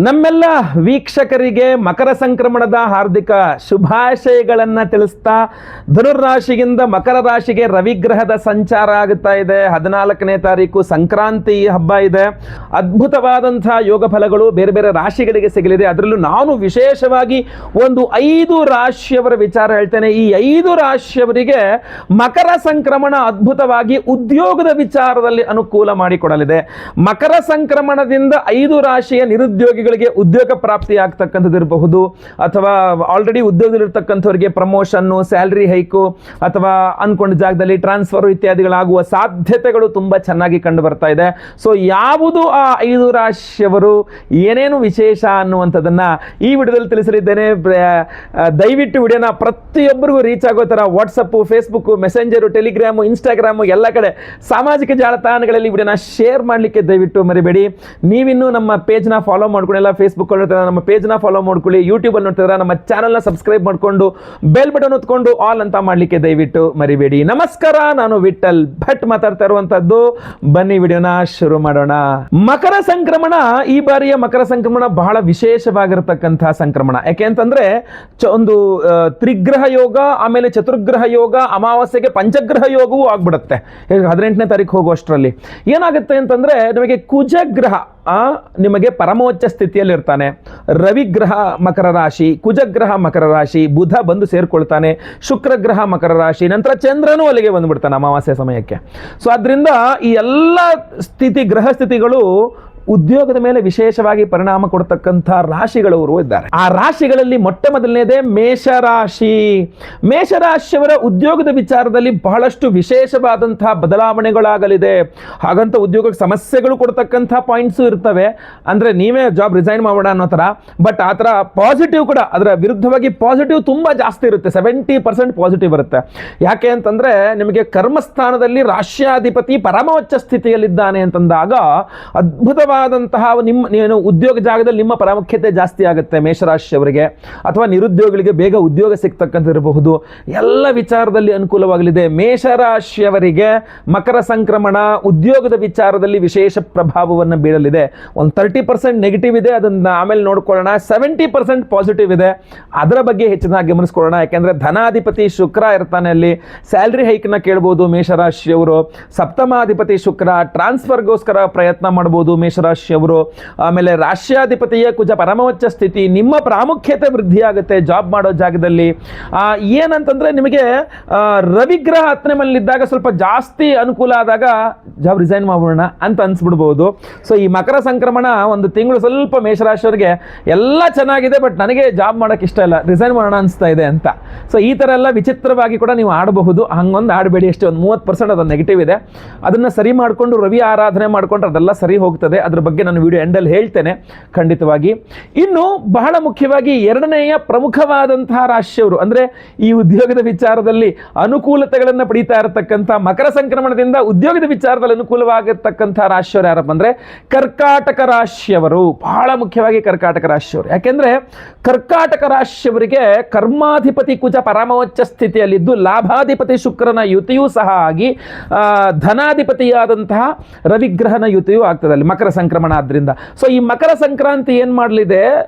ನಮ್ಮೆಲ್ಲ ವೀಕ್ಷಕರಿಗೆ ಮಕರ ಸಂಕ್ರಮಣದ ಹಾರ್ದಿಕ ಶುಭಾಶಯಗಳನ್ನು ತಿಳಿಸ್ತಾ, ಧನುರ್ರಾಶಿಯಿಂದ ಮಕರ ರಾಶಿಗೆ ರವಿಗ್ರಹದ ಸಂಚಾರ ಆಗುತ್ತಾ ಇದೆ. 14ನೇ ತಾರೀಕು ಸಂಕ್ರಾಂತಿ ಹಬ್ಬ ಇದೆ. ಅದ್ಭುತವಾದಂತಹ ಯೋಗ ಫಲಗಳು ಬೇರೆ ಬೇರೆ ರಾಶಿಗಳಿಗೆ ಸಿಗಲಿದೆ. ಅದರಲ್ಲೂ ನಾನು ವಿಶೇಷವಾಗಿ ಒಂದು 5 ರಾಶಿಯವರ ವಿಚಾರ ಹೇಳ್ತೇನೆ. ಈ 5 ರಾಶಿಯವರಿಗೆ ಮಕರ ಸಂಕ್ರಮಣ ಅದ್ಭುತವಾಗಿ ಉದ್ಯೋಗದ ವಿಚಾರದಲ್ಲಿ ಅನುಕೂಲ ಮಾಡಿಕೊಡಲಿದೆ. ಮಕರ ಸಂಕ್ರಮಣದಿಂದ 5 ರಾಶಿಯ ನಿರುದ್ಯೋಗಿಗಳಿಗೆ ಉದ್ಯೋಗ ಪ್ರಾಪ್ತಿ ಆಗ್ತಕ್ಕಂಥದ್ದು ಇರಬಹುದು, ಅಥವಾ ಆಲ್ರೆಡಿ ಉದ್ಯೋಗದಲ್ಲಿರ್ತಕ್ಕಂಥವರಿಗೆ ಪ್ರಮೋಷನ್ನು, ಸ್ಯಾಲರಿ ಹೈಕು, ಅಥವಾ ಅನ್ಕೊಂಡ ಜಾಗದಲ್ಲಿ ಟ್ರಾನ್ಸ್ಫರ್ ಇತ್ಯಾದಿಗಳಾಗುವ ಸಾಧ್ಯತೆಗಳು ತುಂಬಾ ಚೆನ್ನಾಗಿ ಕಂಡು ಬರ್ತಾ ಇದೆ. ಸೊ ಯಾವುದು ಆ 5 ರಾಶಿಯವರು, ಏನೇನು ವಿಶೇಷ ಅನ್ನುವಂಥದ್ದನ್ನ ಈ ವಿಡಿಯೋದಲ್ಲಿ ತಿಳಿಸಲಿದ್ದೇನೆ. ದಯವಿಟ್ಟು ವಿಡಿಯೋನ ಪ್ರತಿಯೊಬ್ಬರಿಗೂ ರೀಚ್ ಆಗೋ ತರ WhatsApp, Facebook, messenger, Telegram, Instagram ಎಲ್ಲ ಕಡೆ ಸಾಮಾಜಿಕ ಜಾಲತಾಣಗಳಲ್ಲಿ ವಿಡಿಯೋನ ಶೇರ್ ಮಾಡಲಿಕ್ಕೆ ದಯವಿಟ್ಟು ಮರಿಬೇಡಿ. ನೀವಿನ್ನೂ ನಮ್ಮ ಪೇಜ್ನ ಫಾಲೋ ಮಾಡ್ಕೊಳ್ಳಿ, ಫೇಸ್ಬುಕ್ ನಮ್ಮ ಪೇಜ್ನ ಫಾಲೋ ಮಾಡ್ಕೊಳ್ಳಿ, ಯೂಟ್ಯೂಬ್ ಅಲ್ಲಿ ನೋಡ್ತಿದ್ರೆ ನಮ್ಮ ಚಾನಲ್ನ ಸಬ್ಸ್ಕ್ರೈಬ್ ಮಾಡ್ಕೊಂಡು ಬೆಲ್ ಬಟನ್ ಒತ್ಕೊಂಡು ಆಲ್ ಅಂತ ಮಾಡಲಿಕ್ಕೆ ದಯವಿಟ್ಟು ಮರಿಬೇಡಿ. ನಮಸ್ಕಾರ, ನಾನು ವಿಠಲ್ ಭಟ್ ಮಾತಾಡ್ತಾ ಇರುವಂತದ್ದು. ಬನ್ನಿ ವಿಡಿಯೋನ ಶುರು ಮಾಡೋಣ. ಮಕರ ಸಂಕ್ರಮಣ, ಈ ಬಾರಿಯ ಮಕರ ಸಂಕ್ರಮಣ ಬಹಳ ವಿಶೇಷವಾಗಿರತಕ್ಕಂತಹ ಸಂಕ್ರಮಣ. ಯಾಕೆ ಅಂತಂದ್ರೆ ಒಂದು ತ್ರಿಗ್ರಹ ಯೋಗ, ಆಮೇಲೆ ಚತುರ್ಗ್ರಹ ಯೋಗ, ಅಮಾವಾಸ್ಯೆಗೆ ಪಂಚಗ್ರಹ ಯೋಗವೂ ಆಗ್ಬಿಡುತ್ತೆ 18ನೇ ತಾರೀಕು ಹೋಗುವಷ್ಟರಲ್ಲಿ. ಏನಾಗುತ್ತೆ ಅಂತಂದ್ರೆ ನಿಮಗೆ ಕುಜಗ್ರಹ ನಿಮಗೆ ಪರಮೋಚ್ಚ ಸ್ಥಿತಿಯಲ್ಲಿ ಇರ್ತಾನೆ. ರವಿಗ್ರಹ ಮಕರ ರಾಶಿ, ಕುಜಗ್ರಹ ಮಕರ ರಾಶಿ, ಬುಧ ಬಂದು ಸೇರ್ಕೊಳ್ತಾನೆ, ಶುಕ್ರಗ್ರಹ ಮಕರ ರಾಶಿ, ನಂತರ ಚಂದ್ರನೂ ಅಲ್ಲಿಗೆ ಬಂದ್ಬಿಡ್ತಾನೆ ಅಮಾವಾಸ್ಯೆ ಸಮಯಕ್ಕೆ. ಸೊ ಆದ್ರಿಂದ ಈ ಎಲ್ಲ ಗ್ರಹ ಸ್ಥಿತಿಗಳು ಉದ್ಯೋಗದ ಮೇಲೆ ವಿಶೇಷವಾಗಿ ಪರಿಣಾಮ ಕೊಡ್ತಕ್ಕಂಥ ರಾಶಿಗಳವರು ಇದ್ದಾರೆ. ಆ ರಾಶಿಗಳಲ್ಲಿ ಮೊಟ್ಟ ಮೊದಲನೇದೇ ಮೇಷರಾಶಿ. ಮೇಷರಾಶಿಯವರ ಉದ್ಯೋಗದ ವಿಚಾರದಲ್ಲಿ ಬಹಳಷ್ಟು ವಿಶೇಷವಾದಂತಹ ಬದಲಾವಣೆಗಳಾಗಲಿದೆ. ಹಾಗಂತ ಉದ್ಯೋಗಕ್ಕೆ ಸಮಸ್ಯೆಗಳು ಕೊಡ್ತಕ್ಕಂಥ ಪಾಯಿಂಟ್ಸು ಇರ್ತವೆ. ಅಂದ್ರೆ ನೀವೇ ಜಾಬ್ ರಿಸೈನ್ ಮಾಡೋಣ ಅನ್ನೋ ತರ. ಬಟ್ ಆ ತರ ಪಾಸಿಟಿವ್ ಕೂಡ, ಅದರ ವಿರುದ್ಧವಾಗಿ ಪಾಸಿಟಿವ್ ತುಂಬಾ ಜಾಸ್ತಿ ಇರುತ್ತೆ. 70% ಪಾಸಿಟಿವ್ ಇರುತ್ತೆ. ಯಾಕೆ ಅಂತಂದ್ರೆ ನಿಮಗೆ ಕರ್ಮಸ್ಥಾನದಲ್ಲಿ ರಾಶ್ಯಾಧಿಪತಿ ಪರಮೋಚ್ಚ ಸ್ಥಿತಿಯಲ್ಲಿದ್ದಾನೆ ಅಂತಂದಾಗ ಅದ್ಭುತವಾದಂತಹ ನಿಮ್ಮ ಉದ್ಯೋಗ ಜಾಗದಲ್ಲಿ ನಿಮ್ಮ ಪ್ರಾಮುಖ್ಯತೆ ಜಾಸ್ತಿ ಆಗುತ್ತೆ ಮೇಷರಾಶಿಯವರಿಗೆ. ಅಥವಾ ನಿರುದ್ಯೋಗಿಗಳಿಗೆ ಬೇಗ ಉದ್ಯೋಗ ಸಿಗ್ತಕ್ಕಂಥಿರಬಹುದು. ಎಲ್ಲ ವಿಚಾರದಲ್ಲಿ ಅನುಕೂಲವಾಗಲಿದೆ. ಮೇಷರಾಶಿಯವರಿಗೆ ಮಕರ ಸಂಕ್ರಮಣ ಉದ್ಯೋಗದ ವಿಚಾರದಲ್ಲಿ ವಿಶೇಷ ಪ್ರಭಾವವನ್ನು ಬೀಳಲಿದೆ. ಒಂದು 30% ನೆಗೆಟಿವ್ ಇದೆ, ಅದನ್ನ ಆಮೇಲೆ ನೋಡ್ಕೊಳ್ಳೋಣ. 70% ಪಾಸಿಟಿವ್ ಇದೆ, ಅದರ ಬಗ್ಗೆ ಹೆಚ್ಚಿನ ಗಮನಿಸ್ಕೊಳ್ಳೋಣ. ಯಾಕೆಂದ್ರೆ ಧನಾಧಿಪತಿ ಶುಕ್ರ ಇರ್ತಾನೆ ಅಲ್ಲಿ. ಸ್ಯಾಲರಿ ಹೈಕ್ನ ಕೇಳಬಹುದು ಮೇಷರಾಶಿಯವರು. ಸಪ್ತಮಾಧಿಪತಿ ಶುಕ್ರ, ಟ್ರಾನ್ಸ್ಫರ್ಗೋಸ್ಕರ ಪ್ರಯತ್ನ ಮಾಡಬಹುದು ಮೇಷರಾಶಿಯವರು. ಆಮೇಲೆ ರಾಶ್ಯಾಧಿಪತಿಯ ಕುಜ ಪರಮೋಚ್ಚ ಸ್ಥಿತಿ, ನಿಮ್ಮ ಪ್ರಾಮುಖ್ಯತೆ ವೃದ್ಧಿ ಆಗುತ್ತೆ ಜಾಬ್ ಮಾಡೋ ಜಾಗದಲ್ಲಿ. ಏನಂತಂದ್ರೆ ನಿಮಗೆ ರವಿಗ್ರಹ 10ನೇ ಮನೆಯಲ್ಲಿದ್ದಾಗ ಸ್ವಲ್ಪ ಜಾಸ್ತಿ ಅನುಕೂಲ ಆದಾಗ ಜಾಬ್ ರಿಸೈನ್ ಮಾಡೋಣ ಅಂತ ಅನ್ಸ್ಬಿಡ್ಬಹುದು. ಸೊ ಈ ಮಕರ ಸಂಕ್ರಮಣ ಒಂದು ತಿಂಗಳು ಸ್ವಲ್ಪ ಮೇಷರಾಶಿಯವರಿಗೆ ಎಲ್ಲ ಚೆನ್ನಾಗಿದೆ, ಬಟ್ ನನಗೆ ಜಾಬ್ ಮಾಡಕ್ಕೆ ಇಷ್ಟ ಇಲ್ಲ, ರಿಸೈನ್ ಮಾಡೋಣ ಅನಿಸ್ತಾ ಇದೆ ಅಂತ. ಸೊ ಈ ತರ ಎಲ್ಲ ವಿಚಿತ್ರವಾಗಿ ಕೂಡ ನೀವು ಆಡಬಹುದು. ಹಂಗೊಂದು ಆಡಬೇಡಿ. ಅಷ್ಟೇ ಒಂದು 30% ಅದು ನೆಗೆಟಿವ್ ಇದೆ. ಅದನ್ನ ಸರಿ ಮಾಡಿಕೊಂಡು ರವಿ ಆರಾಧನೆ ಮಾಡ್ಕೊಂಡ್ರೆ ಅದೆಲ್ಲ ಸರಿ ಹೋಗ್ತದೆ. ಅದ್ರ ಬಗ್ಗೆ ನಾನು ವಿಡಿಯೋ ಎಂಡಲ್ಲಿ ಹೇಳ್ತೇನೆ ಖಂಡಿತವಾಗಿ. ಇನ್ನು ಬಹಳ ಮುಖ್ಯವಾಗಿ 2ನೇಯ ಪ್ರಮುಖವಾದಂತಹ ರಾಶಿಯವರು, ಅಂದ್ರೆ ಈ ಉದ್ಯೋಗದ ವಿಚಾರದಲ್ಲಿ ಅನುಕೂಲತೆಗಳನ್ನು ಪಡೀತಾ ಇರತಕ್ಕಂಥ, ಮಕರ ಸಂಕ್ರಮಣದಿಂದ ಉದ್ಯೋಗದ ವಿಚಾರದಲ್ಲಿ ಅನುಕೂಲವಾಗಿರ್ತಕ್ಕಂಥ ರಾಶಿಯವರು ಯಾರಪ್ಪ ಅಂದ್ರೆ ಕರ್ಕಾಟಕ ರಾಶಿಯವರು. ಬಹಳ ಮುಖ್ಯವಾಗಿ ಕರ್ಕಾಟಕ ರಾಶಿಯವರು. ಯಾಕೆಂದ್ರೆ ಕರ್ಕಾಟಕ ರಾಶಿಯವರಿಗೆ ಕರ್ಮಾಧಿಪತಿ ಕುಜ ಪರಮೋಚ್ಚ ಸ್ಥಿತಿಯಲ್ಲಿದ್ದು ಲಾಭಾಧಿಪತಿ ಶುಕ್ರನ ಯುತಿಯೂ ಸಹ ಆಗಿ ಧನಾಧಿಪತಿಯಾದಂತಹ ರವಿಗ್ರಹನ ಯುತಿಯೂ ಆಗ್ತದೆ ಅಲ್ಲಿ ಮಕರ ಸಂಕ್ರಮಣ ಆದ್ರಿಂದ. ಸೊ ಈ ಮಕರ ಸಂಕ್ರಾಂತಿ ಏನ್ ಮಾಡಲಿದೆ,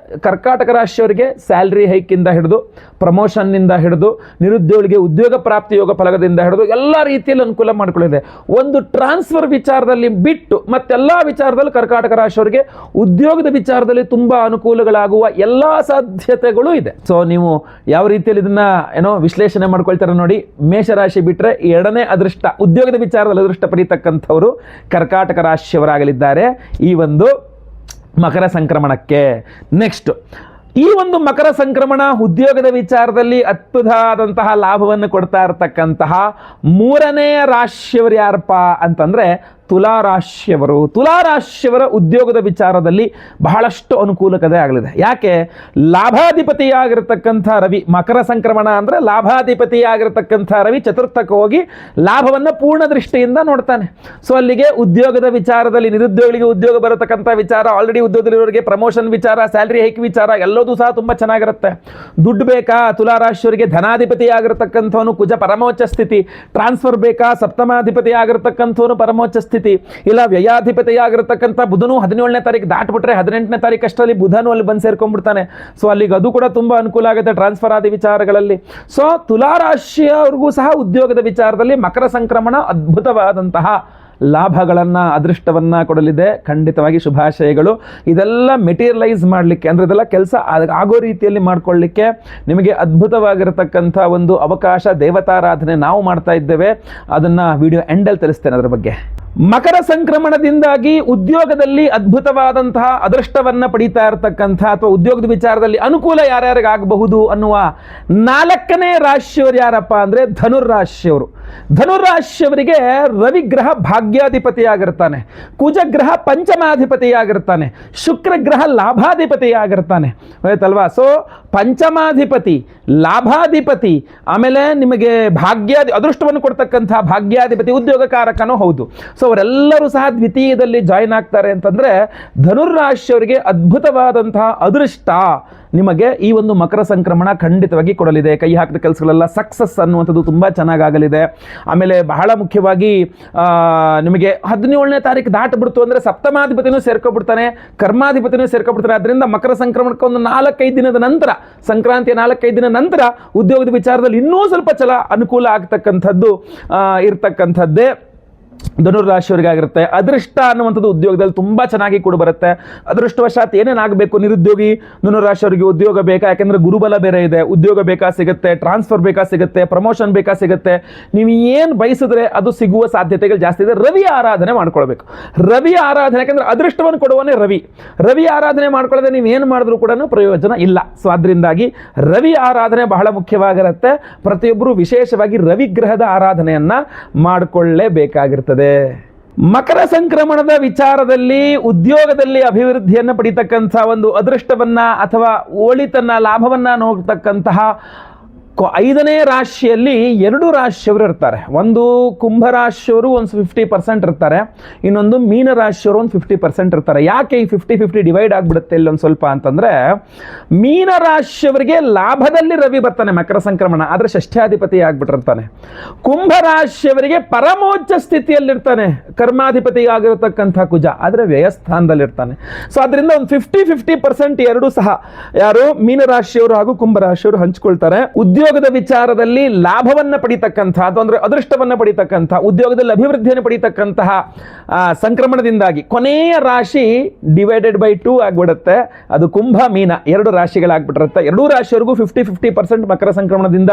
ಕರ್ಕಾಟಕ ರಾಶಿಯವರಿಗೆ ಸ್ಯಾಲರಿ ಹೈಕ್ ಇಂದ ಹಿಡಿದು, ಪ್ರಮೋಷನ್ ನಿಂದ ಹಿಡಿದು, ನಿರುದ್ಯೋಗಿಗೆ ಉದ್ಯೋಗ ಪ್ರಾಪ್ತಿ ಯೋಗ ಫಲದಿಂದ ಹಿಡಿದು ಎಲ್ಲ ರೀತಿಯಲ್ಲಿ ಅನುಕೂಲ ಮಾಡಿಕೊಳ್ಳಿದೆ. ಒಂದು ಟ್ರಾನ್ಸ್ಫರ್ ವಿಚಾರದಲ್ಲಿ ಬಿಟ್ಟು ಮತ್ತೆಲ್ಲಾ ವಿಚಾರದಲ್ಲಿ ಕರ್ಕಾಟಕ ರಾಶಿಯವರಿಗೆ ಉದ್ಯೋಗದ ವಿಚಾರದಲ್ಲಿ ತುಂಬಾ ಅನುಕೂಲಗಳಾಗುವ ಎಲ್ಲಾ ಸಾಧ್ಯತೆಗಳು ಇದೆ. ಸೊ ನೀವು ಯಾವ ರೀತಿಯಲ್ಲಿ ಇದನ್ನ ವಿಶ್ಲೇಷಣೆ ಮಾಡ್ಕೊಳ್ತಾರೆ ನೋಡಿ. ಮೇಷರಾಶಿ ಬಿಟ್ರೆ 2ನೇ ಅದೃಷ್ಟ, ಉದ್ಯೋಗದ ವಿಚಾರದಲ್ಲಿ ಅದೃಷ್ಟ ಪಡೀತಕ್ಕಂಥವರು ಕರ್ಕಾಟಕ ರಾಶಿಯವರಾಗಲಿದ್ದಾರೆ ಈ ಒಂದು ಮಕರ ಸಂಕ್ರಮಣಕ್ಕೆ. ನೆಕ್ಸ್ಟ್, ಈ ಒಂದು ಮಕರ ಸಂಕ್ರಮಣ ಉದ್ಯೋಗದ ವಿಚಾರದಲ್ಲಿ ಅದ್ಭುತವಾದಂತಹ ಲಾಭವನ್ನು ಕೊಡ್ತಾ ಇರತಕ್ಕಂತಹ 3ನೇ ರಾಶಿಯವರು ಯಾರಪ್ಪ ಅಂತಂದ್ರೆ ತುಲಾರಾಶಿಯವರು. ತುಲಾರಾಶಿಯವರ ಉದ್ಯೋಗದ ವಿಚಾರದಲ್ಲಿ ಬಹಳಷ್ಟು ಅನುಕೂಲಕತೆ ಆಗಲಿದೆ. ಯಾಕೆ, ಲಾಭಾಧಿಪತಿಯಾಗಿರ್ತಕ್ಕಂಥ ರವಿ, ಮಕರ ಸಂಕ್ರಮಣ ಅಂದ್ರೆ ಲಾಭಾಧಿಪತಿಯಾಗಿರ್ತಕ್ಕಂಥ ರವಿ ಚತುರ್ಥಕ್ಕೆ ಹೋಗಿ ಲಾಭವನ್ನು ಪೂರ್ಣ ದೃಷ್ಟಿಯಿಂದ ನೋಡ್ತಾನೆ. ಸೊ ಅಲ್ಲಿಗೆ ಉದ್ಯೋಗದ ವಿಚಾರದಲ್ಲಿ ನಿರುದ್ಯೋಗಿಗಳಿಗೆ ಉದ್ಯೋಗ ಬರತಕ್ಕಂಥ ವಿಚಾರ, ಆಲ್ರೆಡಿ ಉದ್ಯೋಗದಲ್ಲಿರೋರಿಗೆ ಪ್ರಮೋಷನ್ ವಿಚಾರ, ಸ್ಯಾಲರಿ ಹೈಕ್ ವಿಚಾರ ಎಲ್ಲದೂ ಸಹ ತುಂಬಾ ಚೆನ್ನಾಗಿರುತ್ತೆ. ದುಡ್ಡು ಬೇಕಾ, ತುಲಾರಾಶಿಯವರಿಗೆ ಧನಾಧಿಪತಿ ಆಗಿರತಕ್ಕಂಥವನು ಕುಜ ಪರಮೋಚ್ಚ ಸ್ಥಿತಿ. ಟ್ರಾನ್ಸ್ಫರ್ ಬೇಕಾ, ಸಪ್ತಮಾಧಿಪತಿ ಆಗಿರತಕ್ಕಂಥವನು ಪರಮೋಚ್ಚ ಸ್ಥಿತಿ. ಸ್ಥಿತಿ, ಇಲ್ಲ ವ್ಯಯಾಧಿಪತಿಯಾಗಿರತಕ್ಕಂಥ ಬುಧನು 17ನೇ ತಾರೀಕು ದಾಟ್ಬಿಟ್ರೆ 18ನೇ ತಾರೀಕು ಅಷ್ಟರಲ್ಲಿ ಬುಧನು ಅಲ್ಲಿ ಬಂದು ಸೇರ್ಕೊಂಡ್ಬಿಡ್ತಾನೆ. ಸೊ ಅಲ್ಲಿಗೆ ಅದು ಕೂಡ ತುಂಬ ಅನುಕೂಲ ಆಗುತ್ತೆ ಟ್ರಾನ್ಸ್ಫರ್ ಆದ ವಿಚಾರಗಳಲ್ಲಿ. ಸೊ ತುಲಾರಾಶಿಯವ್ರಿಗೂ ಸಹ ಉದ್ಯೋಗದ ವಿಚಾರದಲ್ಲಿ ಮಕರ ಸಂಕ್ರಮಣ ಅದ್ಭುತವಾದಂತಹ ಲಾಭಗಳನ್ನು ಅದೃಷ್ಟವನ್ನು ಕೊಡಲಿದೆ. ಖಂಡಿತವಾಗಿ ಶುಭಾಶಯಗಳು. ಇದೆಲ್ಲ ಮೆಟೀರಿಯಲೈಸ್ ಮಾಡಲಿಕ್ಕೆ ಅಂದರೆ ಇದೆಲ್ಲ ಕೆಲಸ ಆಗೋ ರೀತಿಯಲ್ಲಿ ಮಾಡಿಕೊಳ್ಳಿಕ್ಕೆ ನಿಮಗೆ ಅದ್ಭುತವಾಗಿರತಕ್ಕಂಥ ಒಂದು ಅವಕಾಶ. ದೇವತಾರಾಧನೆ ನಾವು ಮಾಡ್ತಾ ಇದ್ದೇವೆ, ಅದನ್ನು ವಿಡಿಯೋ ಎಂಡಲ್ಲಿ ತಿಳಿಸ್ತೇನೆ ಅದರ ಬಗ್ಗೆ. ಮಕರ ಸಂಕ್ರಮಣದಿಂದಾಗಿ ಉದ್ಯೋಗದಲ್ಲಿ ಅದ್ಭುತವಾದಂತಹ ಅದೃಷ್ಟವನ್ನು ಪಡೀತಾ ಇರತಕ್ಕಂಥ ಅಥವಾ ಉದ್ಯೋಗದ ವಿಚಾರದಲ್ಲಿ ಅನುಕೂಲ ಯಾರ್ಯಾರಿಗಾಗಬಹುದು ಅನ್ನುವ 4ನೇ ರಾಶಿಯವರು ಯಾರಪ್ಪ ಅಂದರೆ ಧನುರ್ರಾಶಿಯವರು. ಧನುರ್ರಾಶಿಯವರಿಗೆ ರವಿಗ್ರಹ ಭಾಗ್ಯಾಧಿಪತಿಯಾಗಿರ್ತಾನೆ, ಕುಜಗ್ರಹ ಪಂಚಮಾಧಿಪತಿಯಾಗಿರ್ತಾನೆ, ಶುಕ್ರಗ್ರಹ ಲಾಭಾಧಿಪತಿಯಾಗಿರ್ತಾನೆ. ಆಯ್ತಲ್ವಾ? ಸೊ ಪಂಚಮಾಧಿಪತಿ, ಲಾಭಾಧಿಪತಿ, ಆಮೇಲೆ ನಿಮಗೆ ಅದೃಷ್ಟವನ್ನು ಕೊಡ್ತಕ್ಕಂಥ ಭಾಗ್ಯಾಧಿಪತಿ, ಉದ್ಯೋಗಕಾರಕನೂ ಹೌದು. ಸೊ ಅವರೆಲ್ಲರೂ ಸಹ ದ್ವಿತೀಯದಲ್ಲಿ ಜಾಯಿನ್ ಆಗ್ತಾರೆ ಅಂತಂದರೆ ಧನುರ್ರಾಶಿಯವರಿಗೆ ಅದ್ಭುತವಾದಂತಹ ಅದೃಷ್ಟ ನಿಮಗೆ ಈ ಒಂದು ಮಕರ ಸಂಕ್ರಮಣ ಖಂಡಿತವಾಗಿ ಕೊಡಲಿದೆ. ಕೈ ಹಾಕಿದ ಕೆಲಸಗಳೆಲ್ಲ ಸಕ್ಸಸ್ ಅನ್ನುವಂಥದ್ದು ತುಂಬ ಚೆನ್ನಾಗಾಗಲಿದೆ. ಆಮೇಲೆ ಬಹಳ ಮುಖ್ಯವಾಗಿ ನಿಮಗೆ 17ನೇ ತಾರೀಕು ದಾಟಬಿಡ್ತು ಅಂದರೆ ಸಪ್ತಮಾಧಿಪತಿನೂ ಸೇರ್ಕೊಬಿಡ್ತಾನೆ, ಕರ್ಮಾಧಿಪತಿನೂ ಸೇರ್ಕೊಬಿಡ್ತಾನೆ. ಅದರಿಂದ ಮಕರ ಸಂಕ್ರಮಣಕ್ಕೆ ಒಂದು 4-5 ದಿನದ ನಂತರ, ಸಂಕ್ರಾಂತಿಯ 4-5 ದಿನ ನಂತರ ಉದ್ಯೋಗದ ವಿಚಾರದಲ್ಲಿ ಇನ್ನೂ ಸ್ವಲ್ಪ ಅನುಕೂಲ ಆಗ್ತಕ್ಕಂಥದ್ದು ಇರ್ತಕ್ಕಂಥದ್ದೇ ಧನುರ್ರಾಶಿಯವರಿಗಾಗಿರುತ್ತೆ. ಅದೃಷ್ಟ ಅನ್ನುವಂಥದ್ದು ಉದ್ಯೋಗದಲ್ಲಿ ತುಂಬ ಚೆನ್ನಾಗಿ ಕೂಡ ಬರುತ್ತೆ. ಅದೃಷ್ಟವಶಾತ್ ಏನೇನಾಗಬೇಕು, ನಿರುದ್ಯೋಗಿ ಧನುರ್ರಾಶಿಯವರಿಗೆ ಉದ್ಯೋಗ ಬೇಕಾ, ಯಾಕೆಂದರೆ ಗುರುಬಲ ಬೇರೆ ಇದೆ, ಉದ್ಯೋಗ ಬೇಕಾ ಸಿಗುತ್ತೆ, ಟ್ರಾನ್ಸ್ಫರ್ ಬೇಕಾ ಸಿಗುತ್ತೆ, ಪ್ರಮೋಷನ್ ಬೇಕಾ ಸಿಗುತ್ತೆ. ನೀವು ಏನು ಬಯಸಿದ್ರೆ ಅದು ಸಿಗುವ ಸಾಧ್ಯತೆಗಳು ಜಾಸ್ತಿ ಇದೆ. ರವಿ ಆರಾಧನೆ ಮಾಡ್ಕೊಳ್ಬೇಕು. ರವಿ ಆರಾಧನೆ, ಯಾಕೆಂದರೆ ಅದೃಷ್ಟವನ್ನು ಕೊಡುವನೇ ರವಿ. ರವಿ ಆರಾಧನೆ ಮಾಡ್ಕೊಳ್ಳದೆ ನೀವು ಏನು ಮಾಡಿದ್ರೂ ಕೂಡ ಪ್ರಯೋಜನ ಇಲ್ಲ. ಸೊ ಅದರಿಂದಾಗಿ ರವಿ ಆರಾಧನೆ ಬಹಳ ಮುಖ್ಯವಾಗಿರುತ್ತೆ. ಪ್ರತಿಯೊಬ್ಬರು ವಿಶೇಷವಾಗಿ ರವಿಗ್ರಹದ ಆರಾಧನೆಯನ್ನು ಮಾಡಿಕೊಳ್ಳಲೇಬೇಕಾಗಿರ್ತದೆ. ಮಕರ ಸಂಕ್ರಮಣದ ವಿಚಾರದಲ್ಲಿ ಉದ್ಯೋಗದಲ್ಲಿ ಅಭಿವೃದ್ಧಿಯನ್ನು ಪಡಿತಕ್ಕಂಥ ಒಂದು ಅದೃಷ್ಟವನ್ನ ಅಥವಾ ಒಳಿತನ್ನ ಲಾಭವನ್ನ ನೋಡ್ತಕ್ಕಂತಹ 5ನೇ ರಾಶಿಯಲ್ಲಿ 2 ರಾಶಿಯವರು ಇರ್ತಾರೆ. ಒಂದು ಕುಂಭರಾಶಿಯವರು ಒಂದು 50% ಇರ್ತಾರೆ, ಇನ್ನೊಂದು ಮೀನರಾಶಿಯವರು ಒಂದು 50% ಇರ್ತಾರೆ. ಯಾಕೆ ಈ 50-50 ಡಿವೈಡ್ ಆಗಿಬಿಡುತ್ತೆ ಇಲ್ಲೊಂದು ಸ್ವಲ್ಪ ಅಂತಂದರೆ, ಮೀನರಾಶಿಯವರಿಗೆ ಲಾಭದಲ್ಲಿ ರವಿ ಬರ್ತಾನೆ ಮಕರ ಸಂಕ್ರಮಣ, ಆದರೆ ಷಷ್ಠ್ಯಾಧಿಪತಿ ಆಗಿಬಿಟ್ಟಿರ್ತಾನೆ. ಕುಂಭರಾಶಿಯವರಿಗೆ ಪರಮೋಚ್ಚ ಸ್ಥಿತಿಯಲ್ಲಿರ್ತಾನೆ, ಕರ್ಮಾಧಿಪತಿ ಆಗಿರತಕ್ಕಂಥ ಕುಜ, ಆದರೆ ವ್ಯಯಸ್ಥಾನದಲ್ಲಿರ್ತಾನೆ. ಸೊ ಅದರಿಂದ ಒಂದು 50-50% ಎರಡೂ ಸಹ ಯಾರು ಮೀನರಾಶಿಯವರು ಹಾಗೂ ಕುಂಭರಾಶಿಯವರು ಹಂಚಿಕೊಳ್ತಾರೆ. ಉದ್ಯೋಗದ ವಿಚಾರದಲ್ಲಿ ಲಾಭವನ್ನು ಪಡಿತಕ್ಕಂತಹ ಅಂದರೆ ಅದೃಷ್ಟವನ್ನು ಪಡಿತಕ್ಕಂತಹ, ಉದ್ಯೋಗದಲ್ಲಿ ಅಭಿವೃದ್ಧಿಯನ್ನು ಪಡಿತಕ್ಕಂತಹ ಸಂಕ್ರಮಣದಿಂದಾಗಿ ಕೊನೆಯ ರಾಶಿ ಡಿವೈಡೆಡ್ ಬೈ 2 ಆಗಿಬಿಡುತ್ತೆ. ಅದು ಕುಂಭ ಮೀನ 2 ರಾಶಿಗಳಾಗ್ಬಿಟ್ಟಿರುತ್ತೆ. 2 ರಾಶಿಯವರೆಗೂ 50-50% ಮಕರ ಸಂಕ್ರಮಣದಿಂದ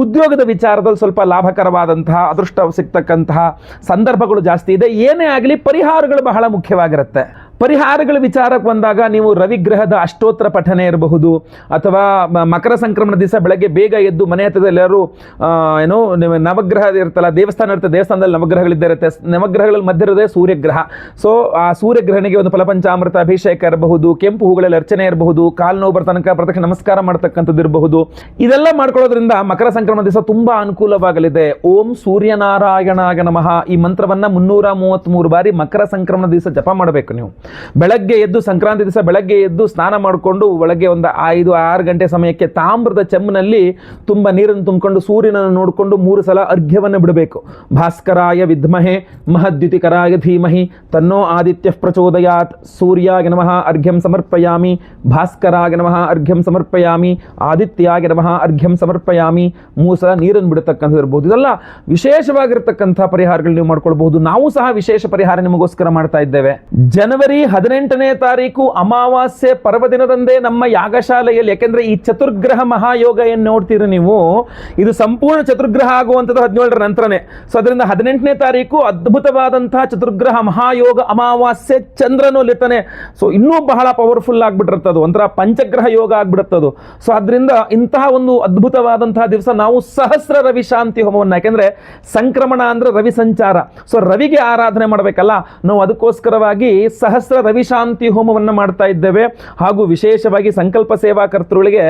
ಉದ್ಯೋಗದ ವಿಚಾರದಲ್ಲಿ ಸ್ವಲ್ಪ ಲಾಭಕರವಾದಂತಹ ಅದೃಷ್ಟ ಸಿಗ್ತಕ್ಕಂತಹ ಸಂದರ್ಭಗಳು ಜಾಸ್ತಿ ಇದೆ. ಏನೇ ಆಗಲಿ ಪರಿಹಾರಗಳು ಬಹಳ ಮುಖ್ಯವಾಗಿರುತ್ತೆ. ಪರಿಹಾರಗಳ ವಿಚಾರಕ್ಕೆ ಬಂದಾಗ ನೀವು ರವಿಗ್ರಹದ ಅಷ್ಟೋತ್ತರ ಪಠನೆ ಇರಬಹುದು, ಅಥವಾ ಮಕರ ಸಂಕ್ರಮಣ ದಿವಸ ಬೆಳಗ್ಗೆ ಬೇಗ ಎದ್ದು ಮನೆ ಹತ್ತಿರದಲ್ಲಿ ಎಲ್ಲರೂ ನವಗ್ರಹ ಇರ್ತಲ್ಲ, ದೇವಸ್ಥಾನ ಇರುತ್ತೆ, ದೇವಸ್ಥಾನದಲ್ಲಿ ನವಗ್ರಹಗಳಿದ್ದೇ ಇರುತ್ತೆ. ನವಗ್ರಹಗಳಲ್ಲಿ ಮಧ್ಯ ಇರೋದೇ ಸೂರ್ಯಗ್ರಹ. ಸೊ ಆ ಸೂರ್ಯಗ್ರಹನಿಗೆ ಒಂದು ಫಲಪಂಚಾಮೃತ ಅಭಿಷೇಕ ಇರಬಹುದು, ಕೆಂಪು ಹೂಗಳಲ್ಲಿ ಅರ್ಚನೆ ಇರಬಹುದು, ಕಾಲು ನೋವು ಬರ ತನಕ ಪ್ರದಕ್ಷಿಣೆ ನಮಸ್ಕಾರ ಮಾಡ್ತಕ್ಕಂಥದ್ದು ಇರಬಹುದು. ಇದೆಲ್ಲ ಮಾಡ್ಕೊಳ್ಳೋದ್ರಿಂದ ಮಕರ ಸಂಕ್ರಮಣ ದಿವಸ ತುಂಬಾ ಅನುಕೂಲವಾಗಲಿದೆ. ಓಂ ಸೂರ್ಯನಾರಾಯಣಾಯ ನಮಃ ಈ ಮಂತ್ರವನ್ನ 333 ಬಾರಿ ಮಕರ ಸಂಕ್ರಮಣ ದಿವಸ ಜಪ ಮಾಡಬೇಕು. ನೀವು ಬೆಳಗ್ಗೆ ಎದ್ದು, ಸಂಕ್ರಾಂತಿ ದಿವಸ ಬೆಳಗ್ಗೆ ಎದ್ದು ಸ್ನಾನ ಮಾಡಿಕೊಂಡು ಬೆಳಗ್ಗೆ ಒಂದು 5-6 ಗಂಟೆ ಸಮಯಕ್ಕೆ ತಾಮ್ರದ ಚೆಮ್ಮಿನಲ್ಲಿ ತುಂಬ ನೀರನ್ನು ತುಂಬಿಕೊಂಡು ಸೂರ್ಯನನ್ನು ನೋಡಿಕೊಂಡು 3 ಸಲ ಅರ್ಘ್ಯವನ್ನು ಬಿಡಬೇಕು. ಭಾಸ್ಕರಾಯ ವಿದ್ಮಹೆ ಮಹದ್ಯುತಿಕರಾಯ ಧೀಮಹಿ ತನ್ನೋ ಆದಿತ್ಯ ಪ್ರಚೋದಯಾತ್, ಸೂರ್ಯಾಯ ನಮಃ ಅರ್ಘ್ಯಂ ಸಮರ್ಪಯಾಮಿ, ಭಾಸ್ಕರಾಯ ನಮಃ ಅರ್ಘ್ಯಂ ಸಮರ್ಪಯಾಮಿ, ಆದಿತ್ಯಾಯ ನಮಃ ಅರ್ಘ್ಯಂ ಸಮರ್ಪಯಾಮಿ. 3 ಸಲ ನೀರನ್ನು ಬಿಡತಕ್ಕಂಥದ್ದು ಇರಬಹುದು. ಇದೆಲ್ಲ ವಿಶೇಷವಾಗಿರ್ತಕ್ಕಂಥ ಪರಿಹಾರಗಳು ನೀವು ಮಾಡ್ಕೊಳ್ಬಹುದು. ನಾವು ಸಹ ವಿಶೇಷ ಪರಿಹಾರ ನಿಮಗೋಸ್ಕರ ಮಾಡ್ತಾ ಇದ್ದೇವೆ. ಜನವರಿ 18ನೇ ತಾರೀಕು ಅಮಾವಾಸ್ಯೆ ಪರ್ವದಿನದಂದೇ ನಮ್ಮ ಯಾಗಶಾಲೆಯಲ್ಲಿ, ಯಾಕೆಂದ್ರೆ ಈ ಚತುರ್ಗ್ರಹ ಮಹಾಯೋಗ ಏನು ನೋಡ್ತೀರಿ ನೀವು, ಇದು ಸಂಪೂರ್ಣ ಚತುರ್ಗ್ರಹ ಆಗುವಂಥದ್ದು 17ರ ನಂತರನೇ. ಸೊ ಅದರಿಂದ 18ನೇ ತಾರೀಕು ಅದ್ಭುತವಾದಂತಹ ಚತುರ್ಗ್ರಹ ಮಹಾಯೋಗ ಅಮಾವಾಸ್ಯೆ, ಚಂದ್ರನು ಅಲ್ಲಿರ್ತಾನೆ. ಸೊ ಇನ್ನೂ ಬಹಳ ಪವರ್ಫುಲ್ ಆಗ್ಬಿಟ್ಟಿರ್ತದು, ಒಂಥರ ಪಂಚಗ್ರಹ ಯೋಗ ಆಗ್ಬಿಡುತ್ತದು. ಸೊ ಅದರಿಂದ ಇಂತಹ ಒಂದು ಅದ್ಭುತವಾದಂತಹ ದಿವಸ ನಾವು ಸಹಸ್ರ ರವಿ ಶಾಂತಿ ಹೋಮವನ್ನು, ಯಾಕೆಂದ್ರೆ ಸಂಕ್ರಮಣ ಅಂದ್ರೆ ರವಿ ಸಂಚಾರ, ಸೊ ರವಿಗೆ ಆರಾಧನೆ ಮಾಡಬೇಕಲ್ಲ, ನಾವು ಅದಕ್ಕೋಸ್ಕರವಾಗಿ ಸಹಸ್ರ ಸಹಸ್ರ ರವಿಶಾಂತಿ ಹೋಮವನ್ನು ಮಾಡ್ತಾ ಇದ್ದೇವೆ. ಹಾಗೂ ವಿಶೇಷವಾಗಿ ಸಂಕಲ್ಪ ಸೇವಾ ಕರ್ತೃಗಳಿಗೆ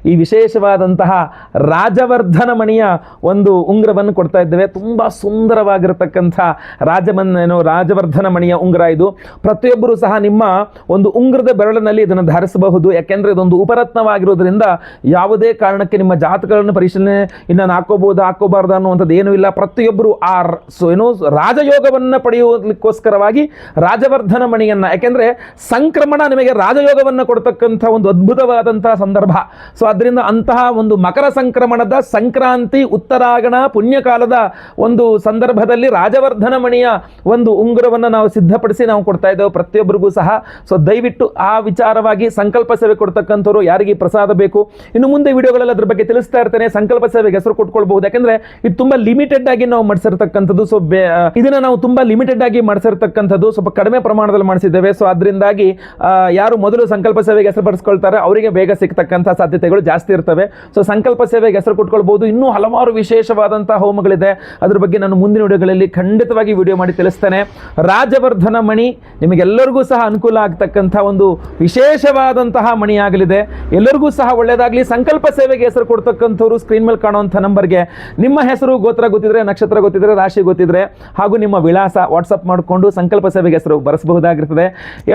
ಈ ವಿಶೇಷವಾದಂತಹ ರಾಜವರ್ಧನ ಮಣಿಯ ಒಂದು ಉಂಗುರವನ್ನು ಕೊಡ್ತಾ ಇದ್ದೇವೆ. ತುಂಬ ಸುಂದರವಾಗಿರತಕ್ಕಂಥ ರಾಜವರ್ಧನ ಮಣಿಯ ಉಂಗುರ ಇದು. ಪ್ರತಿಯೊಬ್ಬರು ಸಹ ನಿಮ್ಮ ಒಂದು ಉಂಗುರದ ಬೆರಳಿನಲ್ಲಿ ಇದನ್ನು ಧಾರಿಸಬಹುದು. ಯಾಕೆಂದರೆ ಇದೊಂದು ಉಪರತ್ನವಾಗಿರೋದ್ರಿಂದ ಯಾವುದೇ ಕಾರಣಕ್ಕೆ ನಿಮ್ಮ ಜಾತಕಗಳನ್ನು ಪರಿಶೀಲನೆ ಇನ್ನು ಹಾಕೋಬಾರ್ದು ಅನ್ನುವಂಥದ್ದು ಏನೂ ಇಲ್ಲ. ಪ್ರತಿಯೊಬ್ಬರು ರಾಜಯೋಗವನ್ನು ಪಡೆಯುವುದಕ್ಕೋಸ್ಕರವಾಗಿ ರಾಜವರ್ಧನ ಮಣಿಯನ್ನು, ಯಾಕೆಂದರೆ ಸಂಕ್ರಮಣ ನಿಮಗೆ ರಾಜಯೋಗವನ್ನು ಕೊಡ್ತಕ್ಕಂಥ ಒಂದು ಅದ್ಭುತವಾದಂತಹ ಸಂದರ್ಭ. ಸೊ ಅದರಿಂದ ಅಂತಹ ಒಂದು ಮಕರ ಸಂಕ್ರಮಣದ ಸಂಕ್ರಾಂತಿ ಉತ್ತರಾಯಣ ಪುಣ್ಯಕಾಲದ ಒಂದು ಸಂದರ್ಭದಲ್ಲಿ ರಾಜವರ್ಧನ ಮಣಿಯ ಒಂದು ಉಂಗುರವನ್ನು ನಾವು ಸಿದ್ಧಪಡಿಸಿ ನಾವು ಕೊಡ್ತಾ ಇದ್ದೇವೆ ಪ್ರತಿಯೊಬ್ಬರಿಗೂ ಸಹ. ಸೊ ದಯವಿಟ್ಟು ಆ ವಿಚಾರವಾಗಿ ಸಂಕಲ್ಪ ಸೇವೆ ಕೊಡ್ತಕ್ಕಂಥವ್ರು ಯಾರಿಗೆ ಪ್ರಸಾದ ಬೇಕು, ಇನ್ನು ಮುಂದೆ ವಿಡಿಯೋಗಳಲ್ಲಿ ಅದ್ರ ಬಗ್ಗೆ ತಿಳಿಸ್ತಾ ಇರ್ತೇನೆ. ಸಂಕಲ್ಪ ಸೇವೆಗೆ ಹೆಸರು ಕೊಟ್ಕೊಳ್ಬಹುದು. ಯಾಕಂದ್ರೆ ಇದು ತುಂಬಾ ಲಿಮಿಟೆಡ್ ಆಗಿ ನಾವು ಮಾಡಿಸಿರ್ತಕ್ಕಂಥದ್ದು. ಸೊ ಇದನ್ನ ನಾವು ತುಂಬಾ ಲಿಮಿಟೆಡ್ ಆಗಿ ಮಾಡಿಸಿರ್ತಕ್ಕಂಥದ್ದು, ಸ್ವಲ್ಪ ಕಡಿಮೆ ಪ್ರಮಾಣದಲ್ಲಿ ಮಾಡಿಸಿದ್ದೇವೆ. ಸೊ ಅದರಿಂದಾಗಿ ಯಾರು ಮೊದಲು ಸಂಕಲ್ಪ ಸೇವೆಗೆ ಹೆಸರು ಪಡಿಸ್ಕೊಳ್ತಾರೆ ಅವರಿಗೆ ಬೇಗ ಸಿಗ್ತಕ್ಕಂಥ ಸಾಧ್ಯತೆಗಳು ಜಾಸ್ತಿ ಇರ್ತವೆ. ಸೊ ಸಂಕಲ್ಪ ಸೇವೆಗೆ ಹೆಸರು ಕೊಟ್ಕೊಳ್ಬಹುದು. ಇನ್ನೂ ಹಲವಾರು ವಿಶೇಷವಾದಂತಹ ಹೋಮಗಳಿದೆ, ಅದ್ರ ಬಗ್ಗೆ ನಾನು ಮುಂದಿನ ವಿಡಿಯೋಗಳಲ್ಲಿ ಖಂಡಿತವಾಗಿ ವಿಡಿಯೋ ಮಾಡಿ ತಿಳಿಸ್ತೇನೆ. ರಾಜವರ್ಧನ ಮಣಿ ನಿಮಗೆಲ್ಲರಿಗೂ ಸಹ ಅನುಕೂಲ ಆಗ್ತಕ್ಕಂಥ ಒಂದು ವಿಶೇಷವಾದಂತಹ ಮಣಿ ಆಗಲಿದೆ. ಎಲ್ಲರಿಗೂ ಸಹ ಒಳ್ಳೆಯದಾಗಲಿ. ಸಂಕಲ್ಪ ಸೇವೆಗೆ ಹೆಸರು ಕೊಡ್ತಕ್ಕಂಥವ್ರು ಸ್ಕ್ರೀನ್ ಮೇಲೆ ಕಾಣುವಂಥ ನಂಬರ್ಗೆ ನಿಮ್ಮ ಹೆಸರು, ಗೋತ್ರ ಗೊತ್ತಿದ್ರೆ, ನಕ್ಷತ್ರ ಗೊತ್ತಿದ್ರೆ, ರಾಶಿ ಗೊತ್ತಿದ್ರೆ ಹಾಗೂ ನಿಮ್ಮ ವಿಳಾಸ ವಾಟ್ಸಪ್ ಮಾಡಿಕೊಂಡು ಸಂಕಲ್ಪ ಸೇವೆಗೆ ಹೆಸರು ಬರೆಸಬಹುದಾಗಿರ್ತದೆ.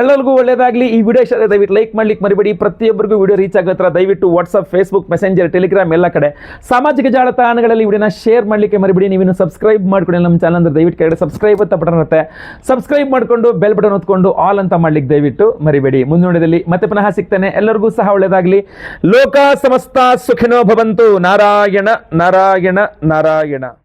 ಎಲ್ಲರಿಗೂ ಒಳ್ಳೆಯದಾಗಲಿ. ಈ ವಿಡಿಯೋ ಇಷ್ಟ ದಯವಿಟ್ಟು ಲೈಕ್ ಮಾಡ್ಲಿಕ್ಕೆ ಮರಿಬೇಡಿ. ಪ್ರತಿಯೊಬ್ಬರಿಗೂ ವಿಡಿಯೋ ರೀಚ್ ಆಗತ್ರ ದಯವಿಟ್ಟು ವಾಟ್ಸಪ್, ಫೇಸ್ಬುಕ್, ಮೆಸೆಂಜರ್, ಟೆಲಿಗ್ರಾಮ್ ಎಲ್ಲ ಕಡೆ ಸಾಮಾಜಿಕ ಜಾಲತಾಣಗಳಲ್ಲಿ ವಿಡಿಯೋನ ಶೇರ್ ಮಾಡಲಿಕ್ಕೆ ಮರಿಬೇಡಿ. ನೀವಿನ್ನು ಸಬ್ಸ್ಕ್ರೈಬ್ ಮಾಡ್ಕೊಂಡು ನಮ್ಮ ಚಾನಲ್ ಅಂದ್ರೆ ದಯವಿಟ್ಟು ಕೆಳಗಡೆ ಸಬ್ಸ್ಕ್ರೈಬ್ ಅಂತ ಬಟನ್ ಇರುತ್ತೆ, ಸಬ್ಸ್ಕ್ರೈಬ್ ಮಾಡಿಕೊಂಡು ಬೆಲ್ ಬಟನ್ ಒತ್ಕೊಂಡು ಆಲ್ ಅಂತ ಮಾಡ್ಲಿಕ್ಕೆ ದಯವಿಟ್ಟು ಮರಿಬೇಡಿ. ಮುಂದಿನ ವಿಡಿಯೋದಲ್ಲಿ ಮತ್ತೆ ಪುನಃ ಸಿಗ್ತೇನೆ. ಎಲ್ಲರಿಗೂ ಸಹ ಒಳ್ಳೆಯದಾಗಲಿ. ಲೋಕ ಸಮಸ್ತ ಸುಖಿನೋ ಭವಂತು. ನಾರಾಯಣ ನಾರಾಯಣ ನಾರಾಯಣ.